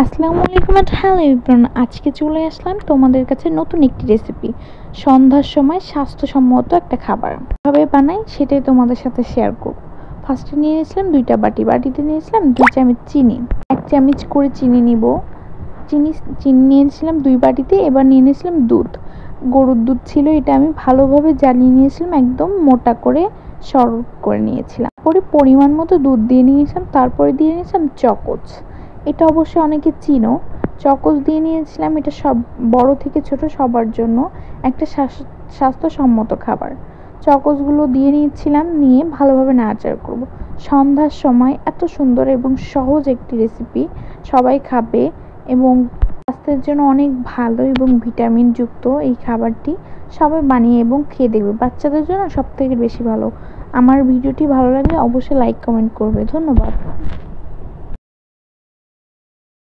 আসসালামু আলাইকুম and hello everyone. আজকে চলে আসলাম তোমাদের কাছে নতুন একটি রেসিপি, সন্ধ্যার সময় স্বাস্থ্যসম্মত একটা খাবার কিভাবে বানাই সেটাই তোমাদের সাথে শেয়ার করব। ফার্স্টে নিয়ে নিয়েছিলাম দুইটা বাটিতে নিয়েছিলাম 2 চামচ চিনি, 1 চামচ করে চিনি নিব। চিনি চিনি নিয়েছিলাম 2 বাটিতে। এবার নিয়ে নিয়েছিলাম দুধ, গরুর দুধ ছিল, এটা আমি ভালোভাবে জ্বালিয়ে নিয়েছিলাম, একদম মোটা করে শরবত করে নিয়েছিলাম। পরে পরিমাণ মতো দুধ দিয়ে নিয়েছিলাম, তারপরে দিয়ে নিয়েছিলাম চকোচ, এটা অবশ্যই অনেকে চিনো। চকোচ দিয়ে নিয়েছিলাম, এটা সব বড় থেকে ছোট সবার জন্য একটা স্বাস্থ্যসম্মত খাবার। চকোচগুলো দিয়ে নিয়েছিলাম, নিয়ে ভালোভাবে নাড়াচাড়া করব। সন্ধ্যার সময় এত সুন্দর এবং সহজ একটি রেসিপি, সবাই খাবে এবং স্বাস্থ্যের জন্য অনেক ভালো এবং ভিটামিন যুক্ত এই খাবারটি। সবাই বানিয়ে এবং খেয়ে দেখবে, বাচ্চাদের জন্য সব থেকে বেশি ভালো। আমার ভিডিওটি ভালো লাগলে অবশ্যই লাইক কমেন্ট করবে। ধন্যবাদ।